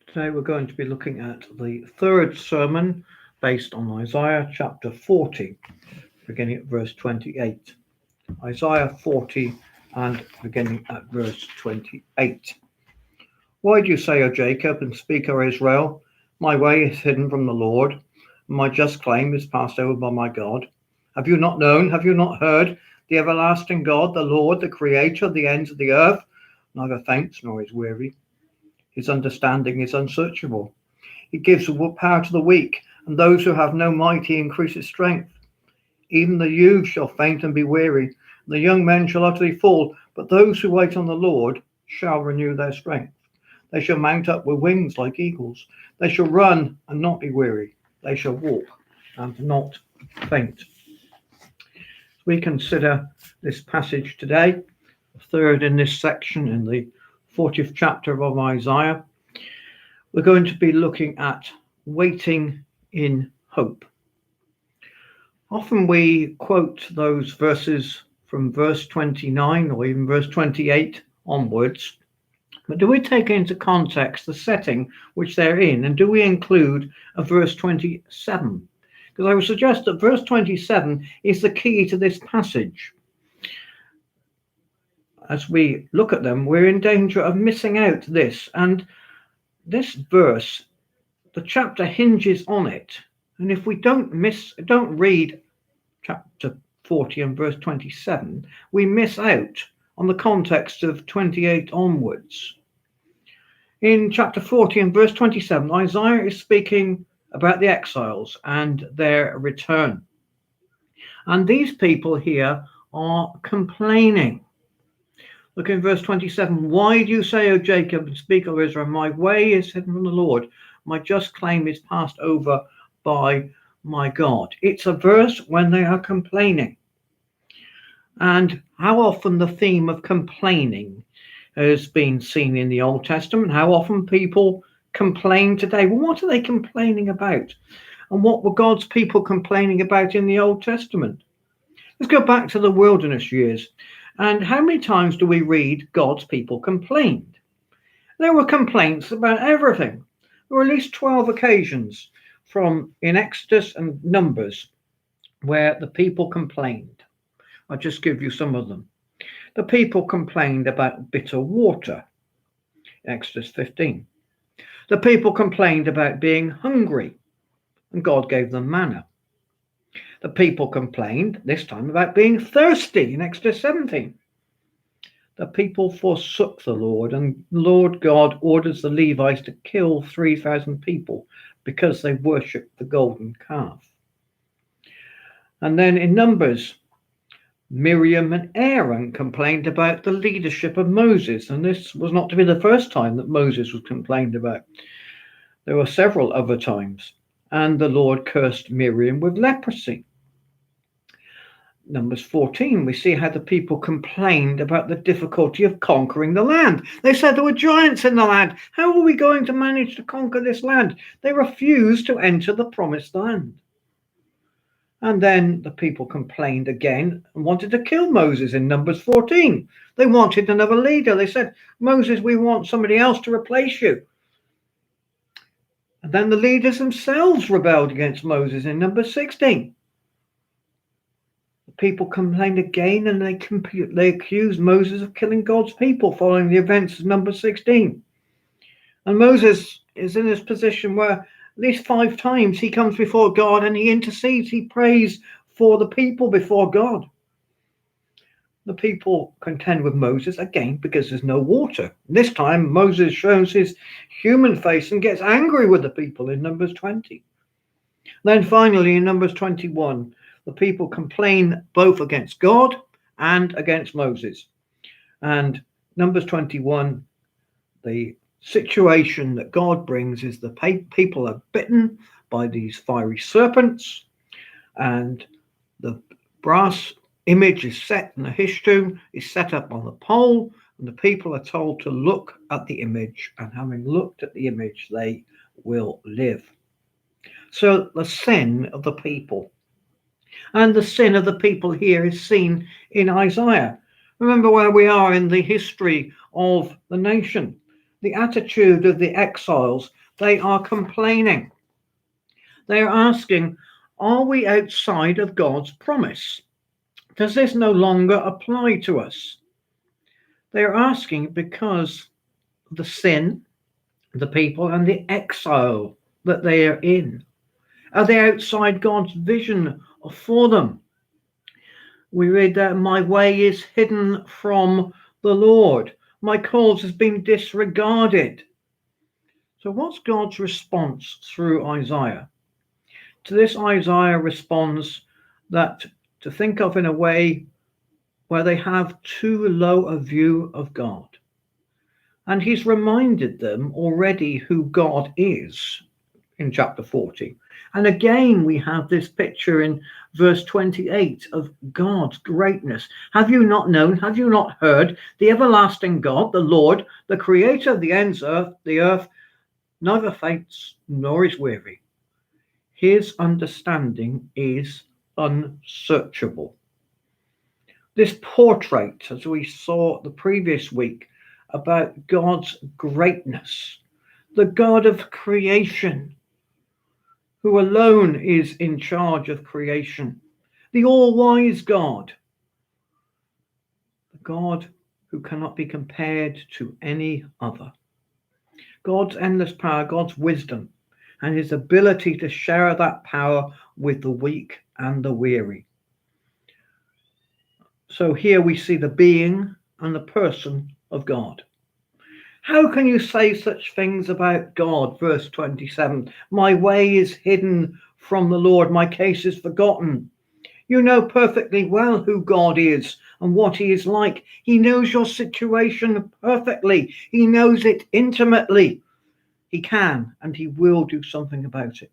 Today we're going to be looking at the third sermon based on Isaiah chapter 40, beginning at verse 28. Isaiah 40 and beginning at verse 28. Why do you say, O Jacob, and speak, O Israel, my way is hidden from the Lord, and my just claim is passed over by my God? Have you not known, have you not heard, the everlasting God, the Lord, the creator of the ends of the earth, neither faints nor is weary? His understanding is unsearchable. He gives power to the weak, and those who have no might he increases strength. Even the youth shall faint and be weary, and the young men shall utterly fall. But those who wait on the Lord shall renew their strength. They shall mount up with wings like eagles. They shall run and not be weary. They shall walk and not faint. We consider this passage today, the third in this section in the 40th chapter of Isaiah. We're going to be looking at waiting in hope. Often we quote those verses from verse 29 or even verse 28 onwards, but do we take into context the setting which they're in, and do we include a verse 27? Because I would suggest that verse 27 is the key to this passage. As we look at them, we're in danger of missing out this, and this verse, the chapter hinges on it. And if we don't read chapter 40 and verse 27, we miss out on the context of 28 onwards. In chapter 40 and verse 27, Isaiah is speaking about the exiles and their return. And these people here are complaining. Look in verse 27. Why do you say, O Jacob, and speak, O Israel, my way is hidden from the Lord, my just claim is passed over by my God. It's a verse when they are complaining. And how often the theme of complaining has been seen in the Old Testament? How often people complain today? Well, what are they complaining about? And what were God's people complaining about in the Old Testament? Let's go back to the wilderness years. And how many times do we read God's people complained? There were complaints about everything. There were at least 12 occasions in Exodus and Numbers where the people complained. I'll just give you some of them. The people complained about bitter water, Exodus 15. The people complained about being hungry, and God gave them manna. The people complained this time about being thirsty in Exodus 17. The people forsook the Lord, and Lord God orders the Levites to kill 3,000 people because they worshipped the golden calf. And then in Numbers, Miriam and Aaron complained about the leadership of Moses, and this was not to be the first time that Moses was complained about. There were several other times, and the Lord cursed Miriam with leprosy. Numbers 14, we see how the people complained about the difficulty of conquering the land. They said there were giants in the land. How are we going to manage to conquer this land? They refused to enter the promised land. And then the people complained again and wanted to kill Moses in Numbers 14. They wanted another leader. They said, Moses, we want somebody else to replace you. And then the leaders themselves rebelled against Moses in Numbers 16. People complained again, and they accused Moses of killing God's people following the events of number 16. And Moses is in this position where at least 5 times he comes before God and he intercedes, he prays for the people before God. The people contend with Moses again because there's no water. This time Moses shows his human face and gets angry with the people in Numbers 20. Then finally in Numbers 21, the people complain both against God and against Moses. And Numbers 21, the situation that God brings is the people are bitten by these fiery serpents, and the brass image is set, and the Hishtun is set up on the pole, and the people are told to look at the image, and having looked at the image, they will live. So the sin of the people. And the sin of the people here is seen in Isaiah. Remember where we are in the history of the nation. the attitude of the exiles. They are complaining. They are asking, are we outside of God's promise? Does this no longer apply to us? They are asking because of the sin, the people, and the exile that they are in. Are they outside God's vision for them? We read that my way is hidden from the Lord. My cause has been disregarded. So what's God's response through Isaiah? To this, Isaiah responds that to think of in a way where they have too low a view of God. And he's reminded them already who God is in chapter 40. And again, we have this picture in verse 28 of God's greatness. Have you not known? Have you not heard? The everlasting God, the Lord, the creator of the ends of the earth, neither faints nor is weary. His understanding is unsearchable. This portrait, as we saw the previous week, about God's greatness, the God of creation, who alone is in charge of creation, the all-wise God, the God who cannot be compared to any other. God's endless power, God's wisdom, and his ability to share that power with the weak and the weary. So here we see the being and the person of God. How can you say such things about God? Verse 27, my way is hidden from the Lord, my case is forgotten. You know perfectly well who God is and what he is like. He knows your situation perfectly. He knows it intimately. He can and he will do something about it.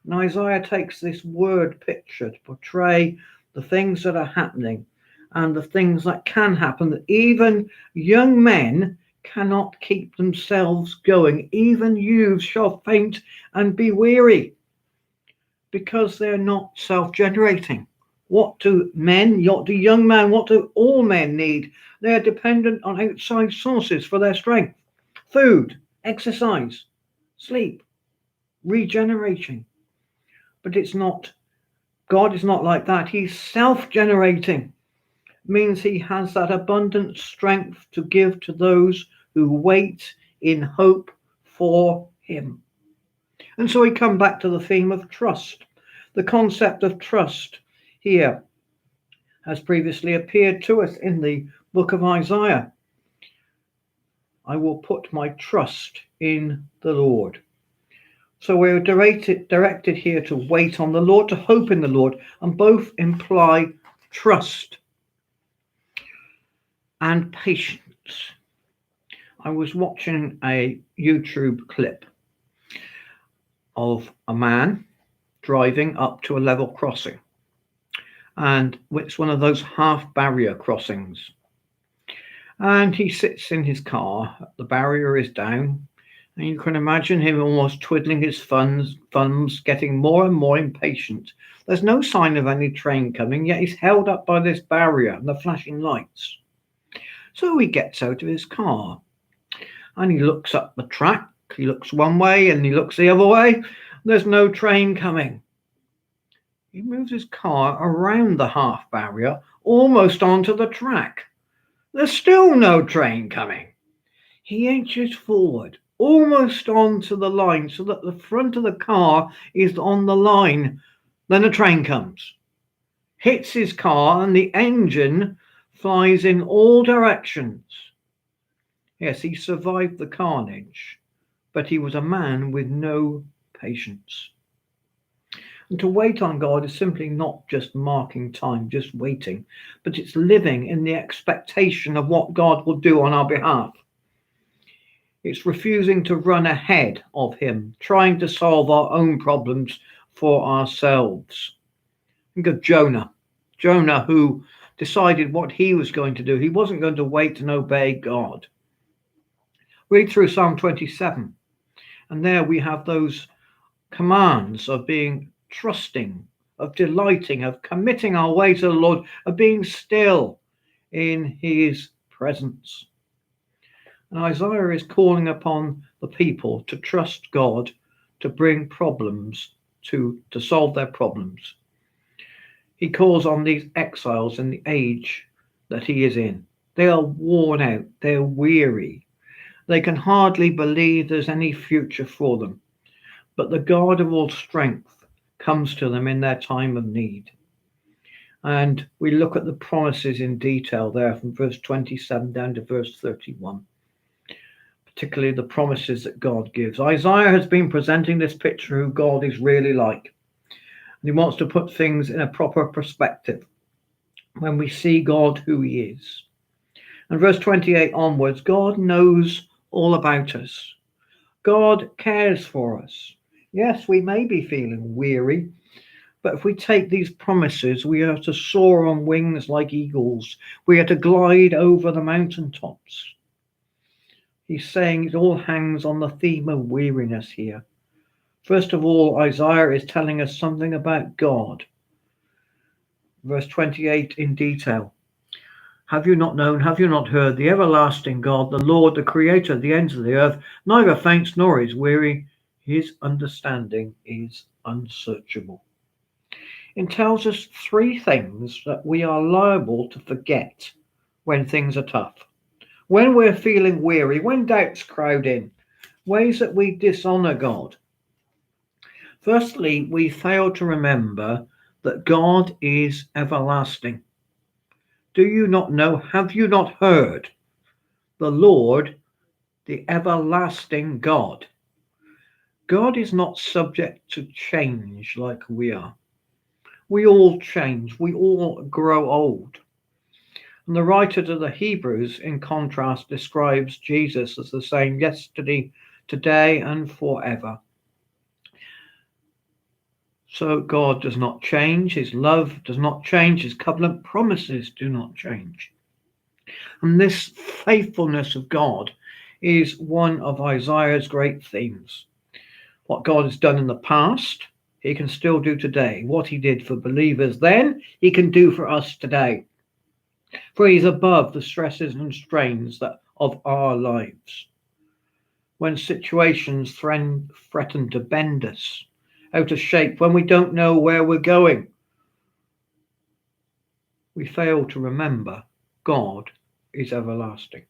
And Isaiah takes this word picture to portray the things that are happening and the things that can happen, that even young men cannot keep themselves going. Even youths shall faint and be weary because they're not self-generating. What do men, what do young men, what do all men need? They're dependent on outside sources for their strength. Food, exercise, sleep, regenerating. But it's not, God is not like that. He's self-generating. Means he has that abundant strength to give to those who wait in hope for him. And so we come back to the theme of trust. The concept of trust here has previously appeared to us in the book of Isaiah. I will put my trust in the Lord. So we're directed here to wait on the Lord, to hope in the Lord, and both imply trust and patience. I was watching a YouTube clip of a man driving up to a level crossing, and it's one of those half barrier crossings, and he sits in his car, the barrier is down, and you can imagine him almost twiddling his thumbs, getting more and more impatient. There's no sign of any train coming, yet he's held up by this barrier and the flashing lights. So he gets out of his car and he looks up the track. He looks one way and he looks the other way. There's no train coming. He moves his car around the half barrier, almost onto the track. There's still no train coming. He inches forward, almost onto the line, so that the front of the car is on the line. Then a train comes, hits his car, and the engine flies in all directions. Yes, he survived the carnage, but he was a man with no patience. And to wait on God is simply not just marking time, just waiting, but it's living in the expectation of what God will do on our behalf. It's refusing to run ahead of him, trying to solve our own problems for ourselves. Think of Jonah. Jonah, who decided what he was going to do. He wasn't going to wait and obey God. Read through Psalm 27, and there we have those commands of being trusting, of delighting, of committing our way to the Lord, of being still in his presence. And Isaiah is calling upon the people to trust God to bring problems, to solve their problems. He calls on these exiles in the age that he is in. They are worn out, they're weary, they can hardly believe there's any future for them. But the God of all strength comes to them in their time of need. And we look at the promises in detail there from verse 27 down to verse 31, particularly the promises that God gives. Isaiah has been presenting this picture of who God is really like. And he wants to put things in a proper perspective when we see God who he is. And verse 28 onwards, God knows all about us. God cares for us. Yes, we may be feeling weary, but if we take these promises, we are to soar on wings like eagles. We are to glide over the mountaintops. He's saying it all hangs on the theme of weariness here. First of all, Isaiah is telling us something about God. Verse 28 in detail. Have you not known, have you not heard, the everlasting God, the Lord, the creator of the ends of the earth, neither faints nor is weary. His understanding is unsearchable. It tells us three things that we are liable to forget when things are tough. When we're feeling weary, when doubts crowd in, ways that we dishonor God. Firstly, we fail to remember that God is everlasting. Do you not know, have you not heard, the Lord, the everlasting God? God is not subject to change like we are. We all change, we all grow old. And the writer to the Hebrews, in contrast, describes Jesus as the same yesterday, today, and forever. So God does not change, his love does not change, his covenant promises do not change. And this faithfulness of God is one of Isaiah's great themes. What God has done in the past, he can still do today. What he did for believers then, he can do for us today. For he's above the stresses and strains of our lives. When situations threaten to bend us out of shape, when we don't know where we're going, we fail to remember God is everlasting.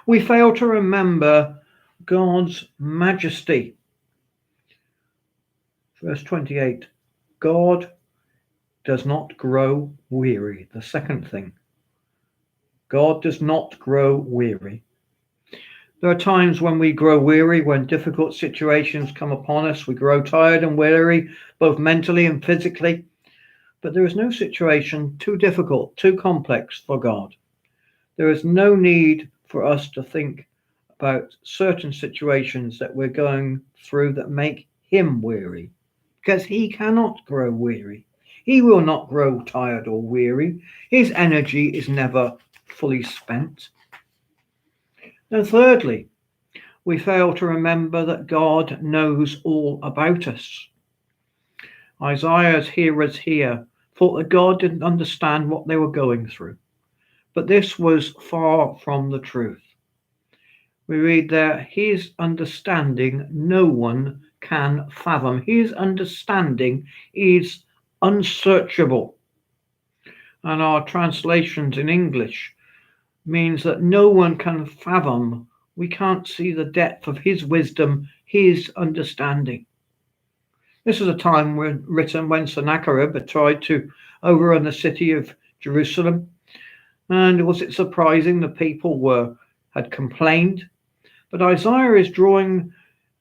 We fail to remember God's majesty. Verse 28, God does not grow weary. The second thing, God does not grow weary. There are times when we grow weary, when difficult situations come upon us. We grow tired and weary, both mentally and physically. But there is no situation too difficult, too complex for God. There is no need for us to think about certain situations that we're going through that make him weary, because he cannot grow weary. He will not grow tired or weary. His energy is never fully spent. And thirdly, we fail to remember that God knows all about us. Isaiah's hearers here thought that God didn't understand what they were going through, but this was far from the truth. We read there, his understanding no one can fathom. His understanding is unsearchable. And our translations in English means that no one can fathom. We can't see the depth of his wisdom, his understanding. This is a time written when Sennacherib had tried to overrun the city of Jerusalem. And was it surprising the people had complained? But Isaiah is drawing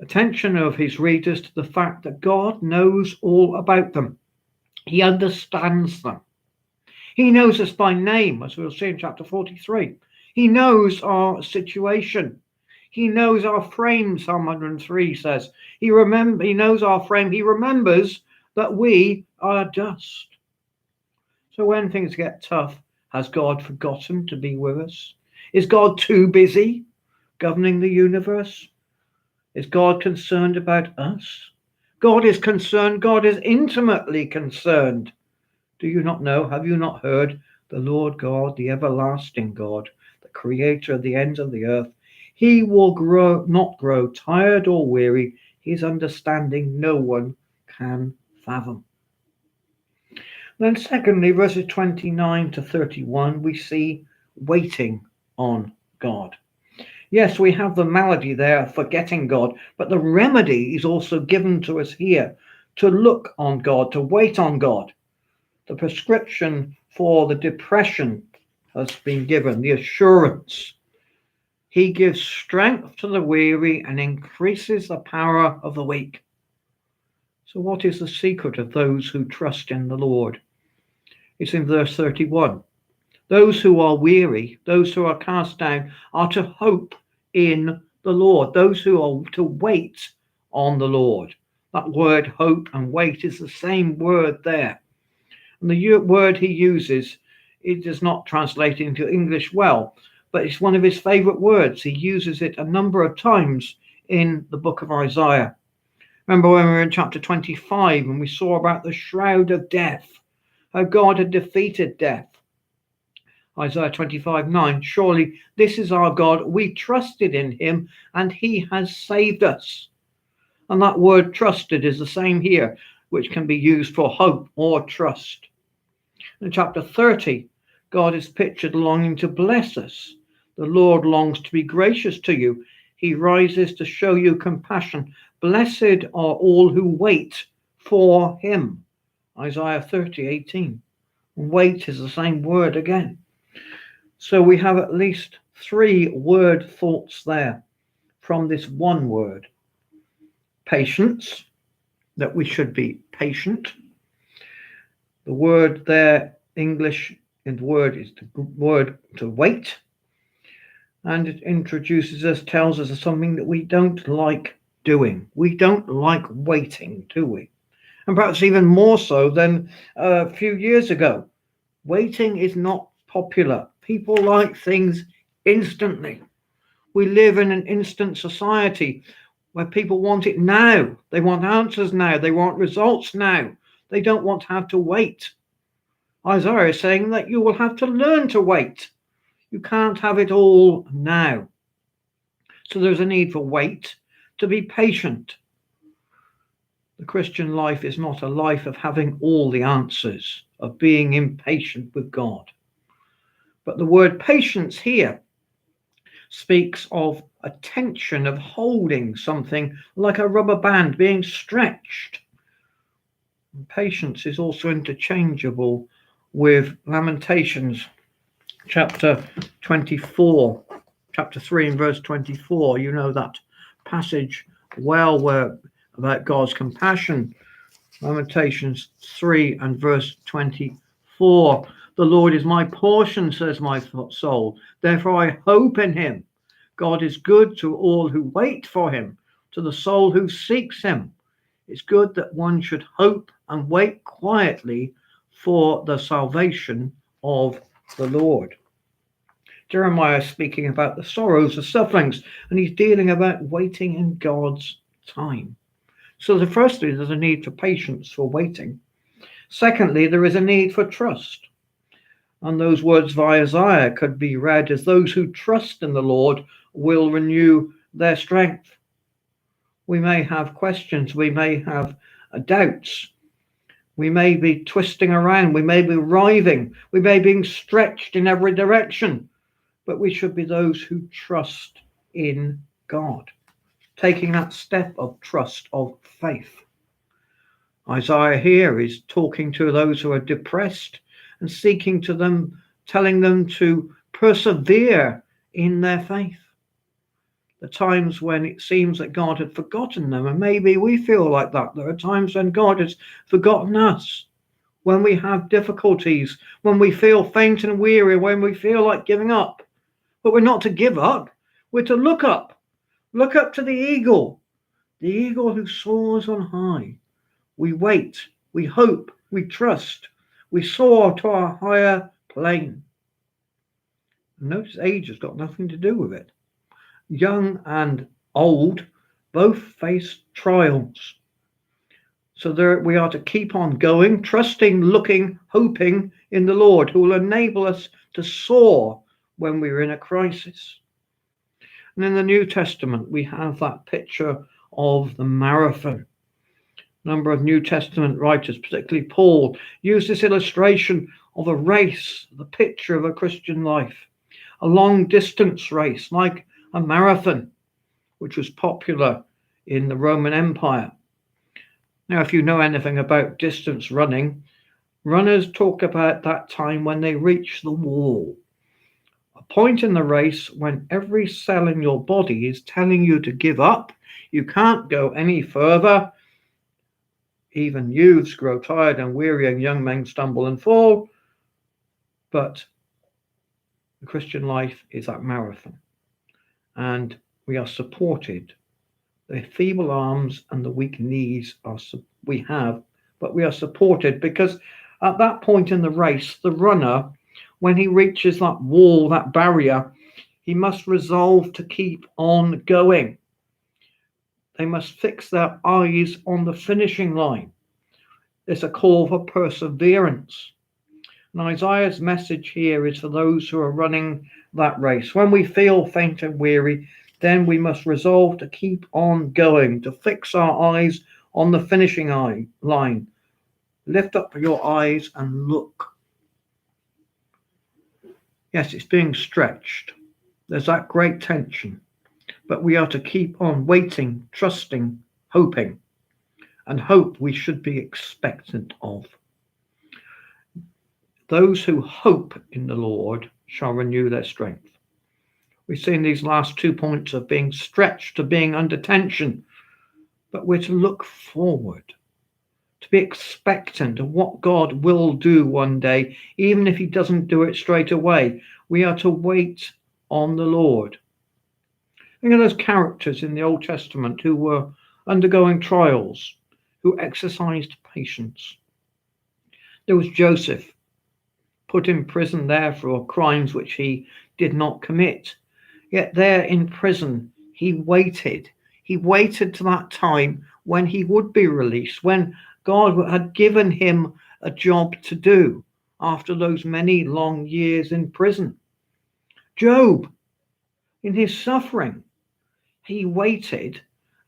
attention of his readers to the fact that God knows all about them. He understands them. He knows us by name, as we'll see in chapter 43. He knows our situation. He knows our frame, Psalm 103 says. He knows our frame. He remembers that we are dust. So when things get tough, has God forgotten to be with us? Is God too busy governing the universe? Is God concerned about us? God is concerned. God is intimately concerned. Do you not know? Have you not heard? The Lord God, the everlasting God, the creator of the ends of the earth, He will not grow tired or weary. His understanding no one can fathom. Then secondly, verses 29 to 31, we see waiting on God. Yes, we have the malady there, forgetting God, but the remedy is also given to us here to look on God, to wait on God. The prescription for the depression has been given, the assurance. He gives strength to the weary and increases the power of the weak. So what is the secret of those who trust in the Lord? It's in verse 31. Those who are weary, those who are cast down, are to hope in the Lord. Those who are to wait on the Lord. That word hope and wait is the same word there. And the word he uses, it does not translate into English well, but it's one of his favorite words. He uses it a number of times in the book of Isaiah. Remember when we were in chapter 25 and we saw about the shroud of death, how God had defeated death. Isaiah 25:9, surely this is our God, we trusted in him and he has saved us. And that word trusted is the same here, which can be used for hope or trust. In chapter 30, God is pictured longing to bless us. The Lord longs to be gracious to you. He rises to show you compassion. Blessed are all who wait for him. Isaiah 30:18. Wait is the same word again. So we have at least 3 word thoughts there from this one word. Patience, that we should be patient. The word there, English in the word, is the word to wait. And it introduces us, tells us something that we don't like doing. We don't like waiting, do we? And perhaps even more so than a few years ago. Waiting is not popular. People like things instantly. We live in an instant society where people want it now. They want answers now. They want results now. They don't want to have to wait. Isaiah is saying that you will have to learn to wait. You can't have it all now. So there's a need for wait, to be patient. The Christian life is not a life of having all the answers, of being impatient with God. But the word patience here speaks of a tension of holding something like a rubber band being stretched. And patience is also interchangeable with Lamentations chapter 24, chapter 3 and verse 24. You know that passage well, where about God's compassion. Lamentations 3 and verse 24. The Lord is my portion, says my soul. Therefore I hope in him. God is good to all who wait for him, to the soul who seeks him. It's good that one should hope and wait quietly for the salvation of the Lord. Jeremiah is speaking about the sorrows, the sufferings, and he's dealing about waiting in God's time. So firstly, there's a need for patience for waiting. Secondly, there is a need for trust. And those words of Isaiah could be read as those who trust in the Lord will renew their strength. We may have questions, we may have doubts, we may be twisting around, we may be writhing, we may be being stretched in every direction, but we should be those who trust in God, taking that step of trust, of faith. Isaiah here is talking to those who are depressed and seeking to them, telling them to persevere in their faith. The times when it seems that God had forgotten them, and maybe we feel like that. There are times when God has forgotten us, when we have difficulties, when we feel faint and weary, when we feel like giving up. But we're not to give up. We're to look up to the eagle who soars on high. We wait, we hope, we trust, we soar to a higher plane. Notice age has got nothing to do with it. Young and old both face trials. So there we are to keep on going, trusting, looking, hoping in the Lord, who will enable us to soar when we're in a crisis. And in the New Testament, we have that picture of the marathon. A number of New Testament writers, particularly Paul, use this illustration of a race, the picture of a Christian life, a long distance race like a marathon, which was popular in the Roman Empire. Now, if you know anything about distance running, runners talk about that time when they reach the wall, a point in the race when every cell in your body is telling you to give up. You can't go any further. Even youths grow tired and weary, and young men stumble and fall. But the Christian life is that marathon, and we are supported. The feeble arms and the weak knees we have, but we are supported because at that point in the race, the runner, when he reaches that wall, that barrier, he must resolve to keep on going. They must fix their eyes on the finishing line. It's a call for perseverance. And Isaiah's message here is for those who are running that race. When we feel faint and weary, then we must resolve to keep on going, to fix our eyes on the finishing line. Lift up your eyes and look. Yes, it's being stretched. There's that great tension. But we are to keep on waiting, trusting, hoping. And hope we should be expectant of. Those who hope in the Lord shall renew their strength. We've seen these last 2 points of being stretched to being under tension, but we're to look forward, to be expectant of what God will do one day, even if he doesn't do it straight away. We are to wait on the Lord. Think of those characters in the Old Testament who were undergoing trials, who exercised patience. There was Joseph, put in prison there for crimes which he did not commit. Yet there in prison, he waited. He waited to that time when he would be released, when God had given him a job to do after those many long years in prison. Job, in his suffering, he waited,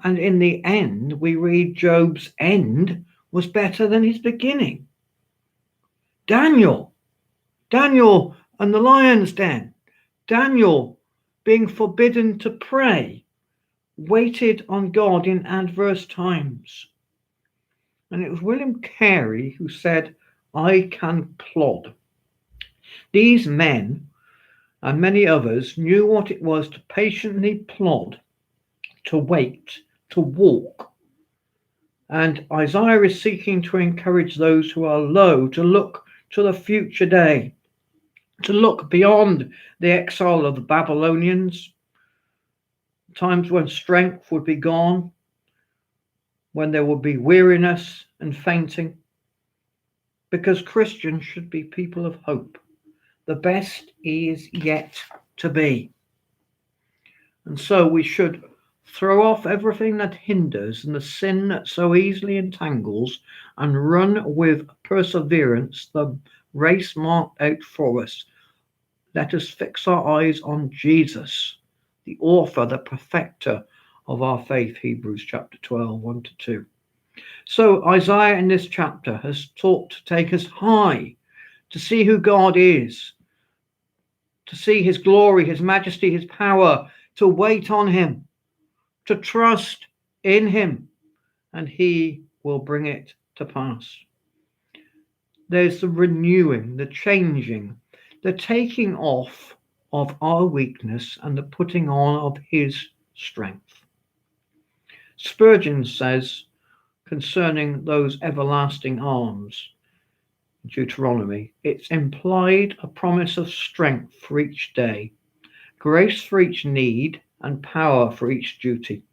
and in the end, we read Job's end was better than his beginning. Daniel and the lion's den. Daniel, being forbidden to pray, waited on God in adverse times. And it was William Carey who said, I can plod. These men and many others knew what it was to patiently plod, to wait, to walk. And Isaiah is seeking to encourage those who are low to look to the future day, to look beyond the exile of the Babylonians, times when strength would be gone, when there would be weariness and fainting, because Christians should be people of hope. The best is yet to be. And so we should throw off everything that hinders and the sin that so easily entangles, and run with perseverance the race marked out for us. Let us fix our eyes on Jesus, the author, the perfecter of our faith, Hebrews chapter 12, 1-2. So Isaiah in this chapter has taught to take us high, to see who God is, to see his glory, his majesty, his power, to wait on him, to trust in him, and he will bring it to pass. There's the renewing, the changing, the taking off of our weakness and the putting on of his strength. Spurgeon says concerning those everlasting arms, Deuteronomy, it's implied a promise of strength for each day, grace for each need, and power for each duty.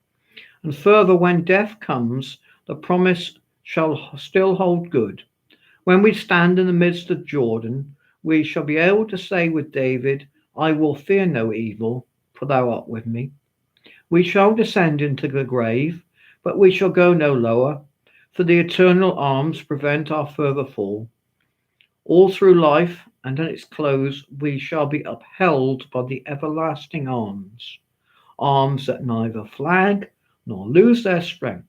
And further, when death comes, the promise shall still hold good. When we stand in the midst of Jordan, we shall be able to say with David, I will fear no evil, for thou art with me. We shall descend into the grave, but we shall go no lower, for the eternal arms prevent our further fall. All through life and at its close, we shall be upheld by the everlasting arms. arms that neither flag nor lose their strength,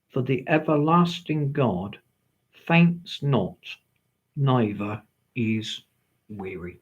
for the everlasting God faints not, neither is weary.